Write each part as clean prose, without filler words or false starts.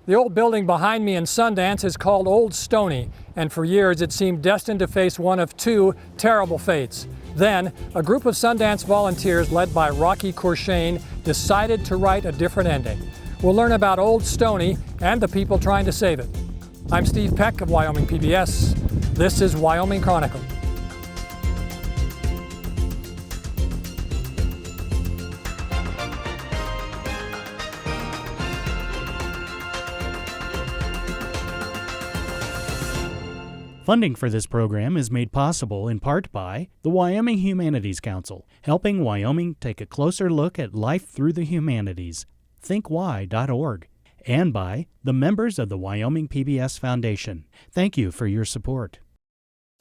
The old building behind me in Sundance is called Old Stoney, and for years it seemed destined to face one of two terrible fates. Then, a group of Sundance volunteers led by Rocky Courchain decided to write a different ending. We'll learn about Old Stoney and the people trying to save it. I'm Steve Peck of Wyoming PBS. This is Wyoming Chronicle. Funding for this program is made possible in part by the Wyoming Humanities Council, helping Wyoming take a closer look at life through the humanities, thinkwy.org, and by the members of the Wyoming PBS Foundation. Thank you for your support.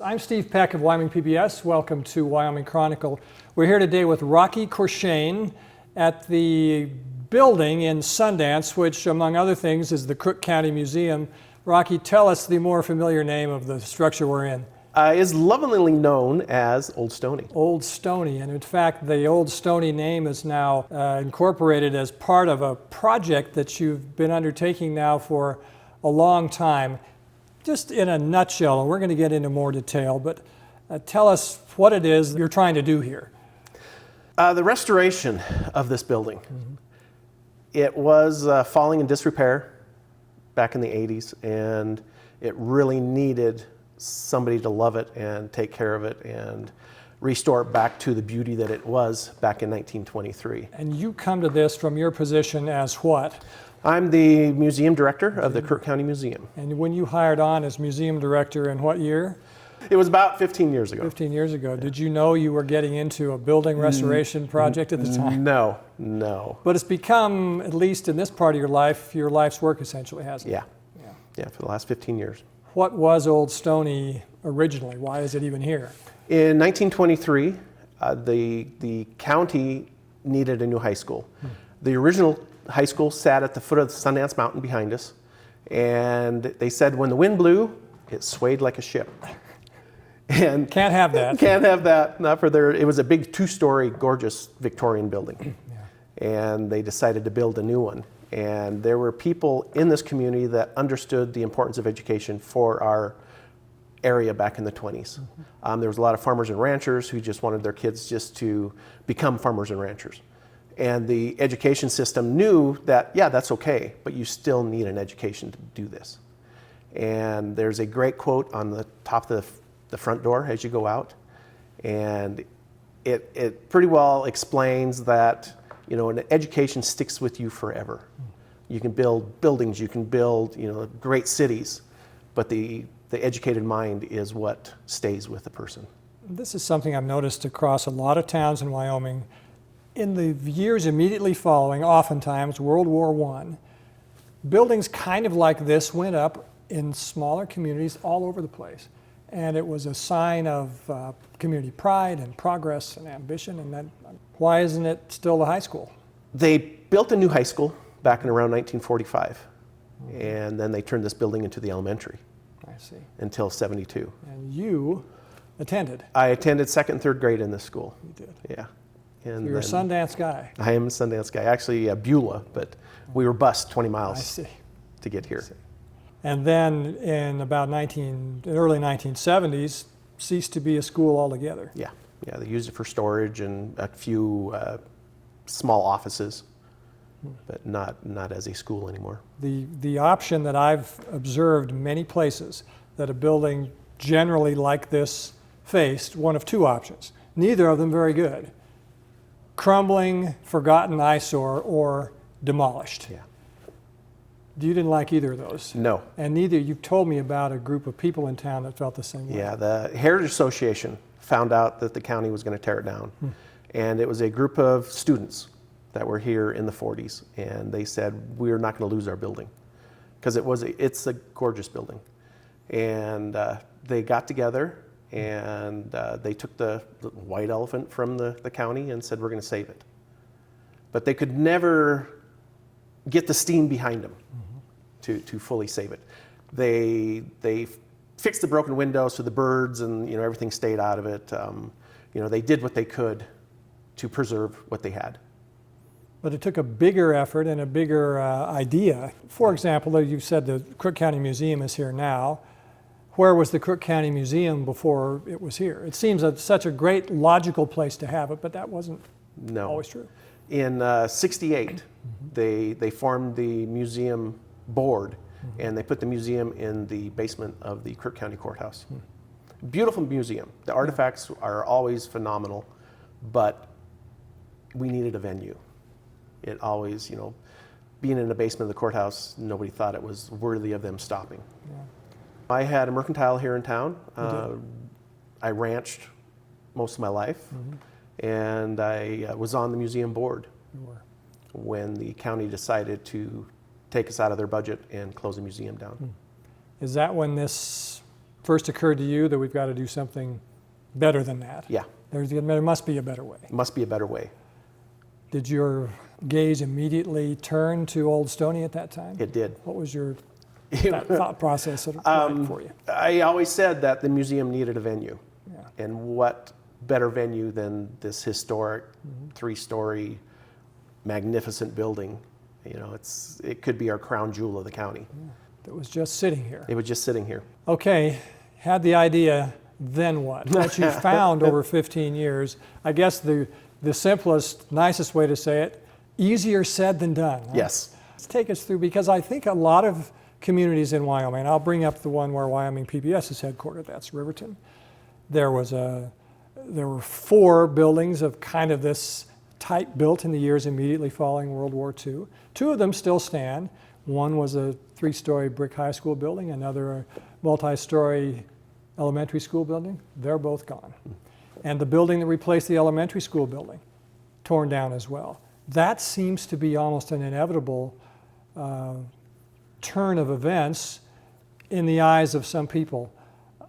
I'm Steve Peck of Wyoming PBS. Welcome to Wyoming Chronicle. We're here today with Rocky Courchain at the building in Sundance, which, among other things, is the Crook County Museum. Rocky, tell us the more familiar name of the structure we're in. Is lovingly known as Old Stoney. Old Stoney, and in fact the Old Stoney name is now incorporated as part of a project that you've been undertaking now for a long time. Just in a nutshell, and we're going to get into more detail, but tell us what it is you're trying to do here. The restoration of this building. Mm-hmm. It was falling in disrepair back in the 80s, and it really needed somebody to love it and take care of it and restore it back to the beauty that it was back in 1923. And you come to this from your position as what? I'm the museum director of the Crook County Museum. And when you hired on as museum director in what year? It was about 15 years ago. 15 years ago. Did you know you were getting into a building restoration project at the time? No. But it's become, at least in this part of your life's work essentially, hasn't it? Yeah, for the last 15 years. What was Old Stoney originally? Why is it even here? In 1923, the county needed a new high school. The original high school sat at the foot of the Sundance Mountain behind us, and they said when the wind blew, it swayed like a ship. And can't have that. Can't have that. Not for their. It was a big two-story, gorgeous Victorian building, and they decided to build a new one. And there were people in this community that understood the importance of education for our area back in the 20s. There was a lot of farmers and ranchers who just wanted their kids just to become farmers and ranchers. And the education system knew that, yeah, that's okay, but you still need an education to do this. And there's a great quote on the top of the front door as you go out. And it pretty well explains that, you know, an education sticks with you forever. You can build buildings, you can build, you know, great cities, but the educated mind is what stays with the person. This is something I've noticed across a lot of towns in Wyoming. In the years immediately following, oftentimes, World War I, buildings kind of like this went up in smaller communities all over the place. And it was a sign of community pride and progress and ambition. And then, why isn't it still the high school? They built a new high school back in around 1945. And then they turned this building into the elementary. I see. Until 72. And you attended? I attended second and third grade in this school. You did? Yeah. And so you're a Sundance guy? I am a Sundance guy. Actually, Beulah, but we were bused 20 miles to get here. And then in about early 1970s, ceased to be a school altogether. Yeah, they used it for storage and a few small offices, but not as a school anymore. The option that I've observed many places that a building generally like this faced, one of two options, neither of them very good: crumbling, forgotten eyesore, or demolished. Yeah. You didn't like either of those? No. And neither, you've told me about a group of people in town that felt the same way. Yeah, the Heritage Association found out that the county was going to tear it down. And it was a group of students that were here in the 40s, and they said, we're not going to lose our building, because it's a gorgeous building. And they got together, and they took the white elephant from the county and said, we're going to save it. But they could never get the steam behind them to fully save it. They fixed the broken windows so the birds and everything stayed out of it. They did what they could to preserve what they had. But it took a bigger effort and a bigger idea. For example, you said the Crook County Museum is here now. Where was the Crook County Museum before it was here? It seems such a great logical place to have it, but that wasn't always true. In '68, they formed the museum board, and they put the museum in the basement of the Crook County Courthouse. Beautiful museum. The artifacts are always phenomenal, but we needed a venue. It always, being in the basement of the courthouse, nobody thought it was worthy of them stopping. Yeah. I had a mercantile here in town. I ranched most of my life, and I was on the museum board when the county decided to take us out of their budget and close the museum down. Is that when this first occurred to you that we've got to do something better than that? Yeah. There must be a better way. Must be a better way. Did your gaze immediately turn to Old Stoney at that time? It did. What was that thought process like for you? I always said that the museum needed a venue. Yeah. And what better venue than this historic 3-story magnificent building? It could be our crown jewel of the county. That was just sitting here. It was just sitting here. Okay, had the idea, then what? What you found over 15 years, I guess the simplest, nicest way to say it, easier said than done. Huh? Yes. Let's take us through, because I think a lot of communities in Wyoming, I'll bring up the one where Wyoming PBS is headquartered, that's Riverton. There were 4 buildings of kind of this type built in the years immediately following World War II. 2 of them still stand. One was a 3-story brick high school building, another a multi-story elementary school building. They're both gone. And the building that replaced the elementary school building, torn down as well. That seems to be almost an inevitable turn of events in the eyes of some people.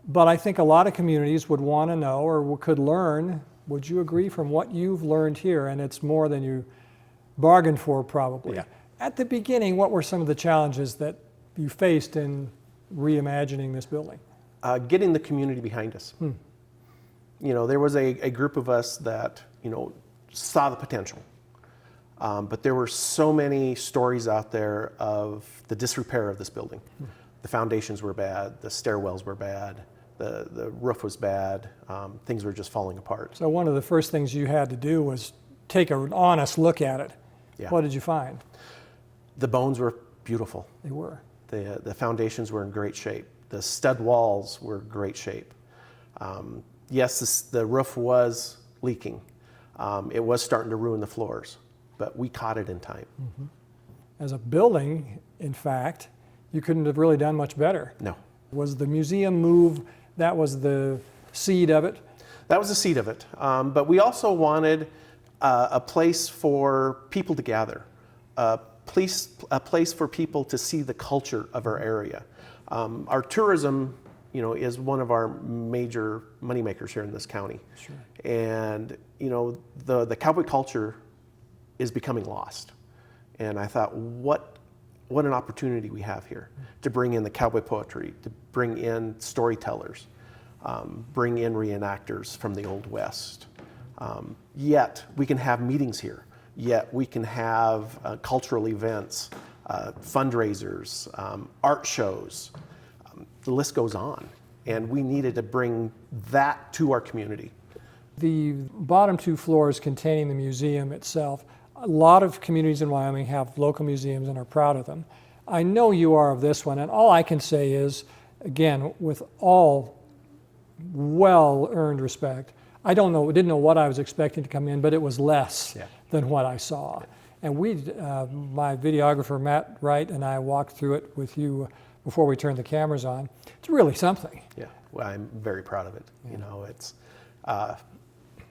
But I think a lot of communities would want to know, or could learn, would you agree, from what you've learned here, and it's more than you bargained for probably. Yeah. At the beginning, what were some of the challenges that you faced in reimagining this building? Getting the community behind us. There was a group of us that, saw the potential. But there were so many stories out there of the disrepair of this building. The foundations were bad, the stairwells were bad, the roof was bad, things were just falling apart. So one of the first things you had to do was take an honest look at it. Yeah. What did you find? The bones were beautiful. They were. The foundations were in great shape. The stud walls were in great shape. Yes, the roof was leaking. It was starting to ruin the floors, but we caught it in time. As a building, in fact, you couldn't have really done much better. No. Was the museum move, that was the seed of it? That was the seed of it. But we also wanted a place for people to gather, a place for people to see the culture of our area. Our tourism, is one of our major moneymakers here in this county. Sure. And, the cowboy culture is becoming lost. And I thought, what an opportunity we have here to bring in the cowboy poetry, to bring in storytellers, bring in reenactors from the Old West. Yet we can have meetings here. Yet we can have cultural events, fundraisers, art shows. The list goes on. And we needed to bring that to our community. The bottom 2 floors containing the museum itself, a lot of communities in Wyoming have local museums and are proud of them. I know you are of this one, and all I can say is, again, with all well-earned respect, didn't know what I was expecting to come in, but it was less than what I saw. And my videographer, Matt Wright, and I walked through it with you before we turned the cameras on. It's really something. Yeah, well, I'm very proud of it. It's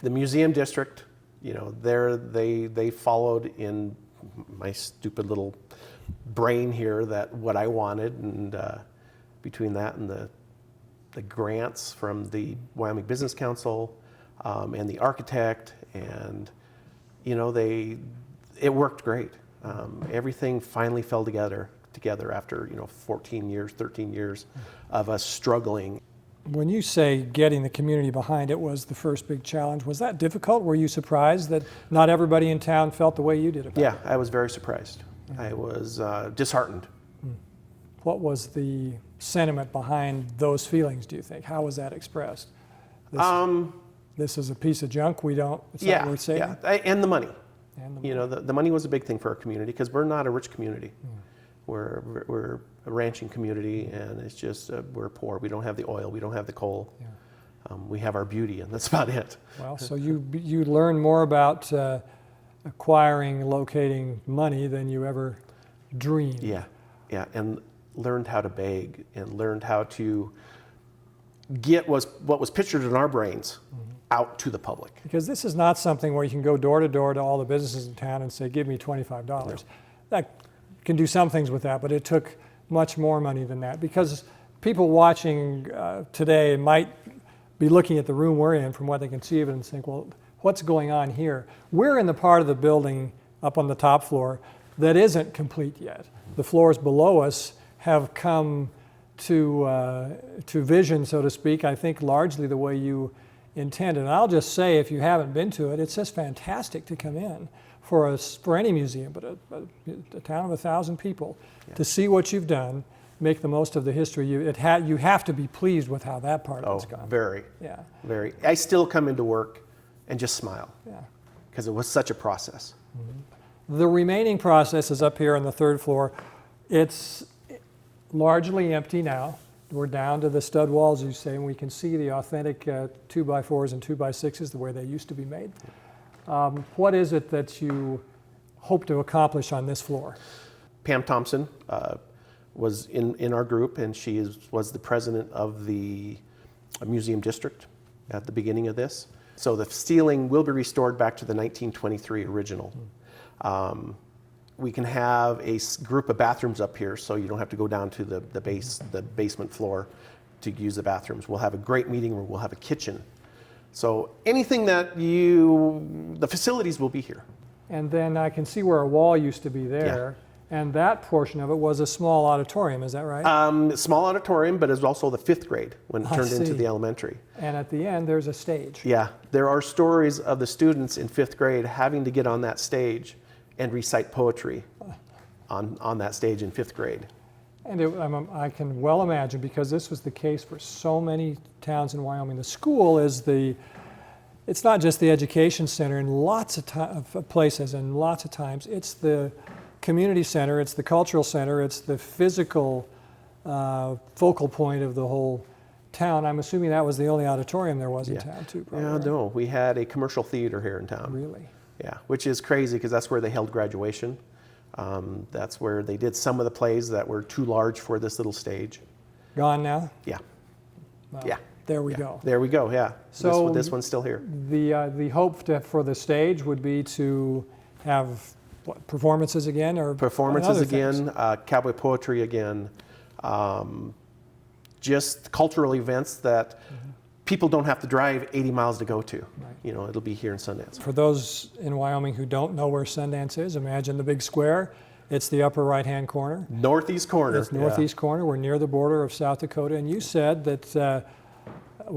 the museum district. They followed in my stupid little brain here that what I wanted, and between that and the grants from the Wyoming Business Council and the architect, and it worked great. Everything finally fell together after 14 years, 13 years of us struggling. When you say getting the community behind it was the first big challenge, was that difficult? Were you surprised that not everybody in town felt the way you did about it? Yeah, I was very surprised. I was disheartened. What was the sentiment behind those feelings, do you think? How was that expressed? This is a piece of junk, it's not worth saving? Yeah, and the money. And the You know, the money was a big thing for our community because we're not a rich community. We're a ranching community, and it's just we're poor. We don't have the oil, we don't have the coal. We have our beauty, and that's about it. Well, so you learn more about acquiring, locating money than you ever dreamed. Yeah, and learned how to beg, and learned how to get what was pictured in our brains out to the public. Because this is not something where you can go door to door to all the businesses in town and say, give me $25. No. That can do some things with that, but it took much more money than that. Because people watching today might be looking at the room we're in from what they can see of it and think, well, what's going on here? We're in the part of the building up on the top floor that isn't complete yet. The floors below us have come to vision, so to speak, I think largely the way you intended. And I'll just say, if you haven't been to it, it's just fantastic to come in for any museum, but a town of 1,000 people, to see what you've done, make the most of the history. You have to be pleased with how that part of it's gone. Very. Yeah. Very. I still come into work and just smile. Yeah. Because it was such a process. The remaining process is up here on the third floor. It's largely empty now. We're down to the stud walls, you say, and we can see the authentic 2x4s and 2x6s the way they used to be made. What is it that you hope to accomplish on this floor? Pam Thompson was in our group, and she was the president of the museum district at the beginning of this. So the ceiling will be restored back to the 1923 original. We can have a group of bathrooms up here, so you don't have to go down to the basement floor to use the bathrooms. We'll have a great meeting room. We'll have a kitchen. So anything that the facilities will be here. And then I can see where a wall used to be there, and that portion of it was a small auditorium, is that right? Small auditorium, but it's also the 5th grade when it turned into the elementary. And at the end, there's a stage. Yeah, there are stories of the students in 5th grade having to get on that stage and recite poetry on that stage in 5th grade. And I can well imagine, because this was the case for so many towns in Wyoming. The school is it's not just the education center in lots of places and lots of times. It's the community center, it's the cultural center, it's the physical focal point of the whole town. I'm assuming that was the only auditorium there was in town too, probably. Yeah, right? no, we had a commercial theater here in town. Really? Yeah, which is crazy because that's where they held graduation. That's where they did some of the plays that were too large for this little stage. Gone now? Yeah. Well, Yeah. There we go. There we go, yeah. So this one's still here. The hope for the stage would be to have performances again, or Performances other things? again, cowboy poetry again, just cultural events that people don't have to drive 80 miles to go to. Right. You know, it'll be here in Sundance. For those in Wyoming who don't know where Sundance is, imagine the big square. It's the upper right-hand corner. Northeast corner. It's northeast corner. We're near the border of South Dakota. And you said that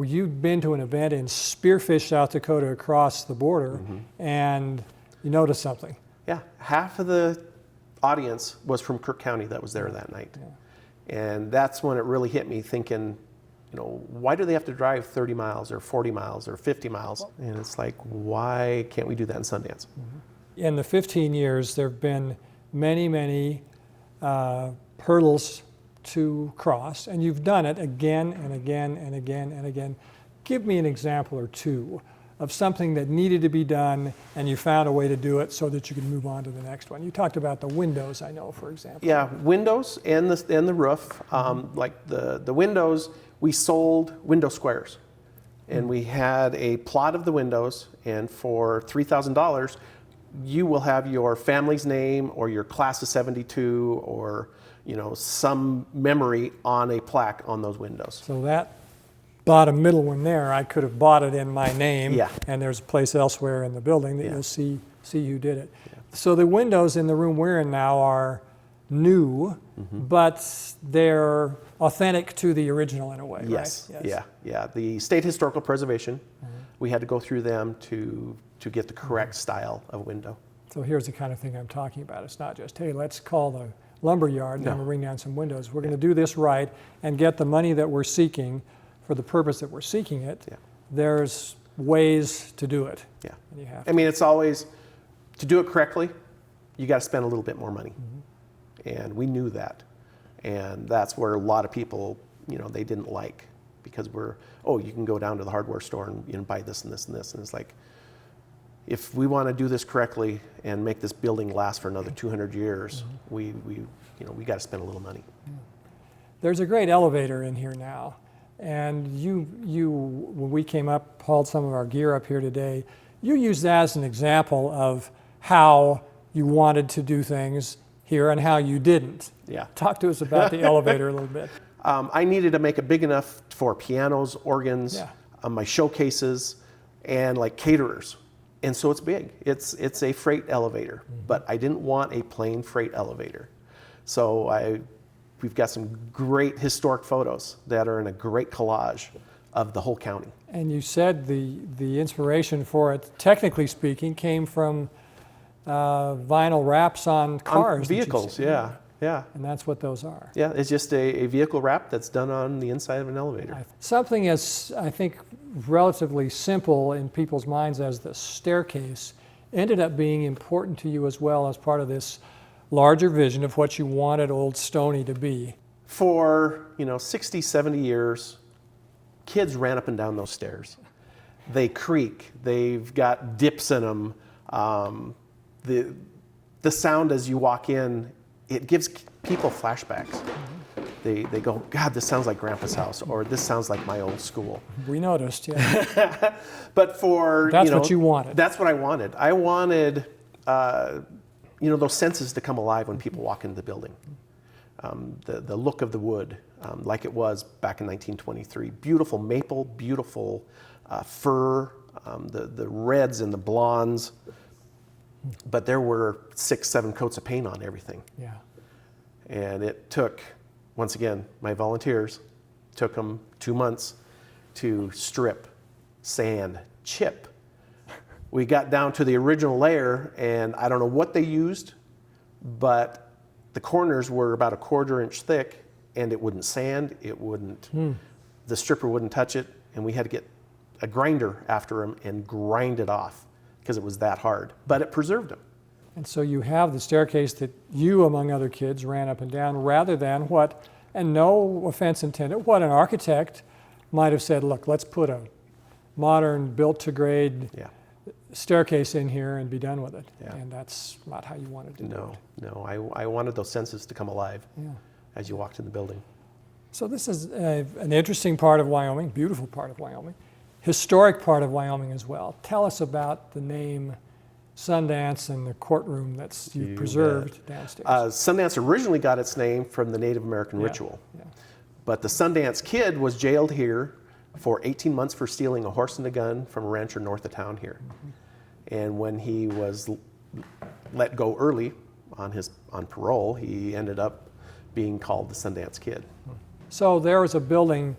you've been to an event in Spearfish, South Dakota, across the border, and you noticed something. Yeah, half of the audience was from Kirk County that was there that night. Yeah. And that's when it really hit me, thinking, you know, why do they have to drive 30 miles or 40 miles or 50 miles? And it's like, why can't we do that in Sundance? In the 15 years, there have been many, many hurdles to cross, and you've done it again and again and again and again. Give me an example or two of something that needed to be done and you found a way to do it so that you could move on to the next one. You talked about the windows, I know, for example. Yeah, windows and the roof. Like the windows, we sold window squares. And we had a plot of the windows, and for $3,000, you will have your family's name or your class of 72 or, you know, some memory on a plaque on those windows. So that bottom middle one there, I could have bought it in my name, Yeah. and there's a place elsewhere in the building that Yeah. you'll see who did it. Yeah. So the windows in the room we're in now are new, but they're authentic to the original in a way, Yes, right? Yes. yeah. The State Historical Preservation, we had to go through them to get the correct style of window. So here's the kind of thing I'm talking about. It's not just, hey, let's call the lumber yard and No. then we'll bring down some windows. We're going to do this right and get the money that we're seeking for the purpose that we're seeking it. Yeah. There's ways to do it. Yeah. And you have I mean, it's always, to do it correctly, you got to spend a little bit more money. And we knew that. And that's where a lot of people, they didn't like, because you can go down to the hardware store and buy this and this and this. And it's like, if we want to do this correctly and make this building last for another 200 years, we got to spend a little money. There's a great elevator in here now. And you, when we came up, hauled some of our gear up here today, you used that as an example of how you wanted to do things here and how you didn't. Yeah. Talk to us about the elevator a little bit. I needed to make it big enough for pianos, organs, Yeah. my showcases, and like caterers. And so it's big. It's a freight elevator, but I didn't want a plain freight elevator. So we've got some great historic photos that are in a great collage of the whole county. And you said the inspiration for it, technically speaking, came from vinyl wraps on cars. On vehicles, yeah. And that's what those are. Yeah, it's just a vehicle wrap that's done on the inside of an elevator. Something as, I think, relatively simple in people's minds as the staircase ended up being important to you as well as part of this larger vision of what you wanted Old Stoney to be. For 60, 70 years, kids ran up and down those stairs. They creak. They've got dips in them. The sound as you walk in, it gives people flashbacks. They go, God, this sounds like Grandpa's house, or this sounds like my old school. We noticed, yeah. But That's what you wanted. That's what I wanted. I wanted, those senses to come alive when people walk into the building. The look of the wood, like it was back in 1923. Beautiful maple, beautiful fir, the reds and the blondes. But there were 6, 7 coats of paint on everything. Yeah. And it took, once again, my volunteers, took them 2 months to strip, sand, chip. We got down to the original layer, and I don't know what they used, but the corners were about a 1/4 inch thick, and it wouldn't sand, the stripper wouldn't touch it, and we had to get a grinder after them and grind it off because it was that hard, but it preserved them. And so you have the staircase that you, among other kids, ran up and down rather than what, and no offense intended, what an architect might have said, look, let's put a modern built-to-grade staircase in here and be done with it. Yeah. And that's not how you wanted to do it. No, I wanted those senses to come alive as you walked in the building. So this is an interesting part of Wyoming, beautiful part of Wyoming, historic part of Wyoming as well. Tell us about the name Sundance and the courtroom that's you preserved downstairs. Sundance originally got its name from the Native American ritual. Yeah. But the Sundance Kid was jailed here for 18 months for stealing a horse and a gun from a rancher north of town here. And when he was let go early on parole, he ended up being called the Sundance Kid. So there was a building,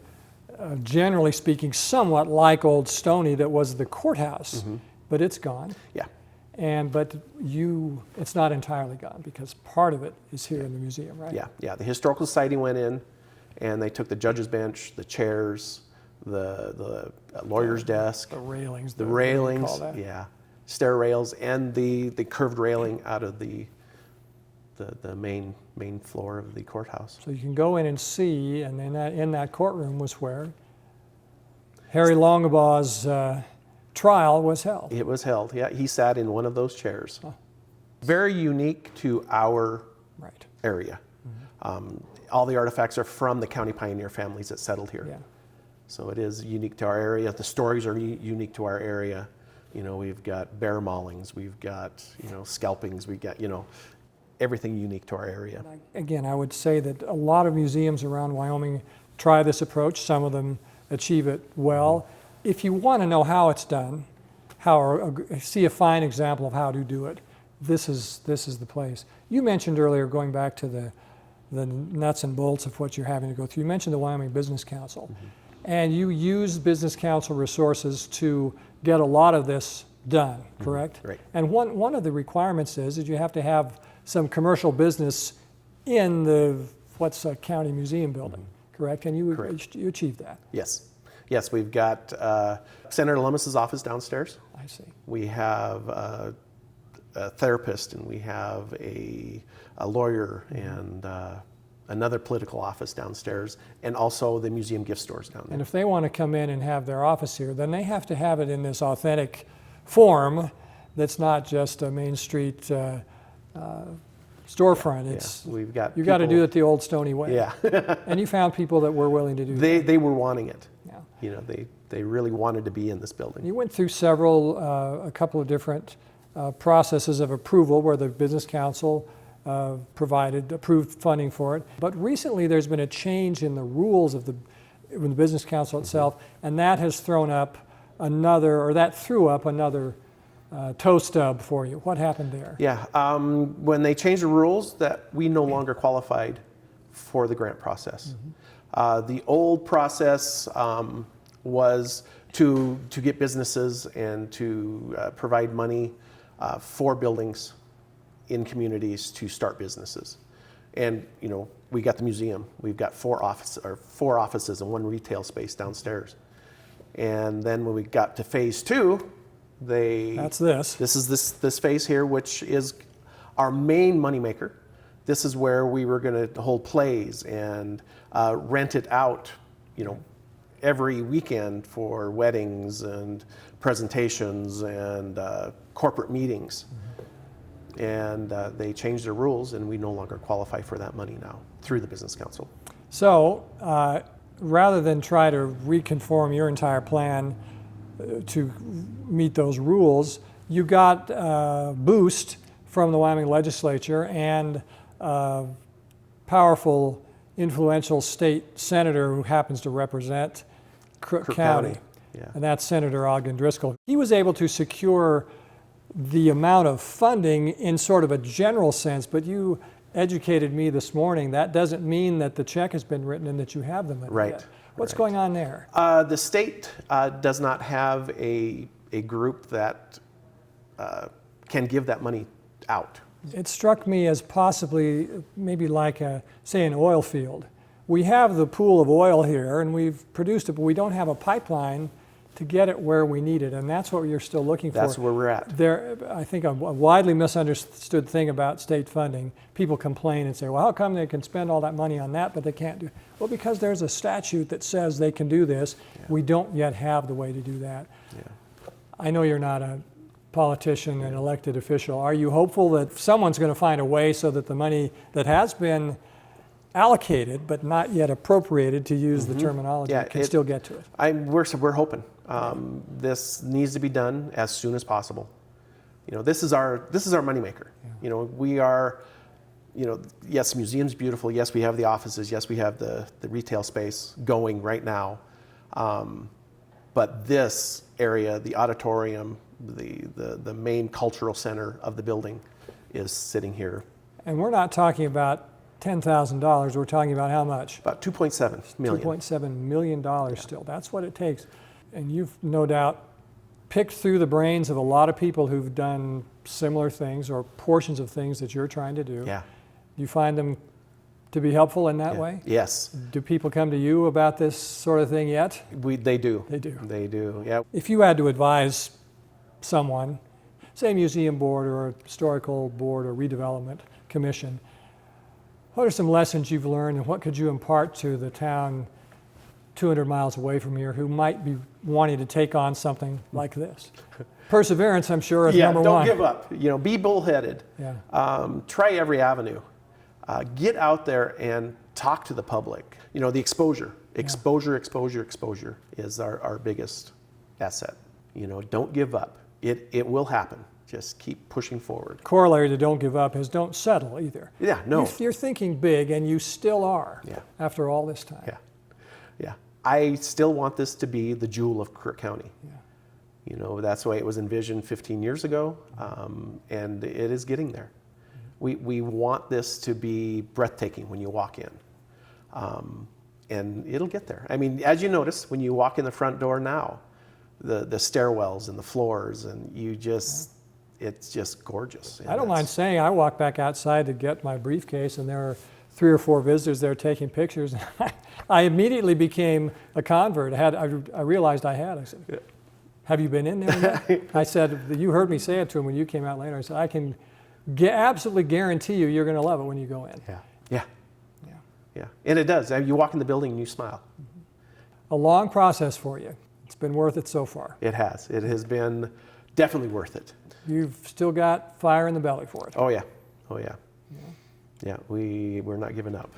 generally speaking, somewhat like Old Stoney that was the courthouse, but it's gone. Yeah. But it's not entirely gone because part of it is here in the museum, right? Yeah. The Historical Society went in and they took the judge's bench, the chairs, the lawyer's desk, the railings, stair rails, and the curved railing out of the main floor of the courthouse. So you can go in and see, and in that courtroom was where Harry Longabaugh's trial was held. It was held, yeah. He sat in one of those chairs. Very unique to our area. All the artifacts are from the county pioneer families that settled here. Yeah. So it is unique to our area. The stories are unique to our area. We've got bear maulings, we've got, scalpings, we've got, everything unique to our area. Again, I would say that a lot of museums around Wyoming try this approach. Some of them achieve it well. If you want to know how it's done, see a fine example of how to do it, this is the place. You mentioned earlier, going back to the nuts and bolts of what you're having to go through, you mentioned the Wyoming Business Council. And you use Business Council resources to get a lot of this done, correct? Right. And one of the requirements is that you have to have some commercial business in the, what's a county museum building, correct? And you achieved that. Yes. Yes, we've got Senator Lummis's office downstairs. I see. We have a therapist, and we have a lawyer, and another political office downstairs, and also the museum gift stores down there. And if they want to come in and have their office here, then they have to have it in this authentic form that's not just a Main Street storefront. It's we've got you got to do it the Old Stoney way. Yeah. And you found people that were willing to do that. They were wanting it. Yeah. You know, they really wanted to be in this building. You went through a couple of different processes of approval where the Business Council approved funding for it. But recently there's been a change in the rules of the Business Council itself, and that has threw up another toe stub for you. What happened there? Yeah, when they changed the rules, that we no longer qualified for the grant process. The old process was to get businesses and to provide money for buildings in communities to start businesses. And you know, we got the museum. We've got four offices and one retail space downstairs. And then when we got to phase 2, this is this phase here, which is our main moneymaker. This is where we were going to hold plays and rent it out, you know, every weekend for weddings and presentations and corporate meetings. And they changed their rules, and we no longer qualify for that money now through the Business Council. So rather than try to reconform your entire plan to meet those rules, you got a boost from the Wyoming legislature and a powerful, influential state senator who happens to represent Crook County. Yeah. And that's Senator Ogden Driscoll. He was able to secure the amount of funding in sort of a general sense, but you educated me this morning. That doesn't mean that the check has been written and that you have the money yet. What's going on there? The state does not have a group that can give that money out. It struck me as possibly maybe like say an oil field. We have the pool of oil here and we've produced it, but we don't have a pipeline to get it where we need it, and that's what you're still looking for. That's where we're at. I think a widely misunderstood thing about state funding, people complain and say, well, how come they can spend all that money on that, but they can't do it? Well, because there's a statute that says they can do this. Yeah. We don't yet have the way to do that. Yeah. I know you're not a politician and elected official. Are you hopeful that someone's going to find a way so that the money that has been allocated but not yet appropriated, to use the terminology, can still get to it? We're hoping. This needs to be done as soon as possible. You know, this is our moneymaker. Yeah. You know, we are, you know, yes, the museum's beautiful. Yes, we have the offices. Yes, we have the retail space going right now. But this area, the auditorium, the main cultural center of the building, is sitting here. And we're not talking about $10,000. We're talking about how much? About $2.7 million. $2.7 million still. That's what it takes. And you've no doubt picked through the brains of a lot of people who've done similar things or portions of things that you're trying to do. Yeah. Do you find them to be helpful in that way? Yes. Do people come to you about this sort of thing yet? They do. They do. They do, yeah. If you had to advise someone, say a museum board or a historical board or redevelopment commission, what are some lessons you've learned and what could you impart to the town 200 miles away from here who might be wanting to take on something like this? Perseverance, I'm sure, is number one. Yeah, don't give up. You know, be bullheaded. Yeah. Try every avenue. Get out there and talk to the public. You know, the exposure is our biggest asset. You know, don't give up. It will happen. Just keep pushing forward. Corollary to don't give up is don't settle either. Yeah, no. You're thinking big, and you still are. Yeah. After all this time. Yeah, yeah. I still want this to be the jewel of Crook County. Yeah. You know, that's the way it was envisioned 15 years ago, and it is getting there. We want this to be breathtaking when you walk in, and it'll get there. I mean, as you notice, when you walk in the front door now, the stairwells and the floors, and it's just gorgeous. I don't mind saying, I walked back outside to get my briefcase, and there were 3 or 4 visitors there taking pictures. I immediately became a convert. I realized I had. I said, Yeah. "Have you been in there yet?" I said, "You heard me say it to him when you came out later." I said, "I can absolutely guarantee you're going to love it when you go in." Yeah. And it does. I mean, you walk in the building and you smile. A long process for you. It's been worth it so far. It has. It has been definitely worth it. You've still got fire in the belly for it. Oh yeah. Yeah, we're not giving up.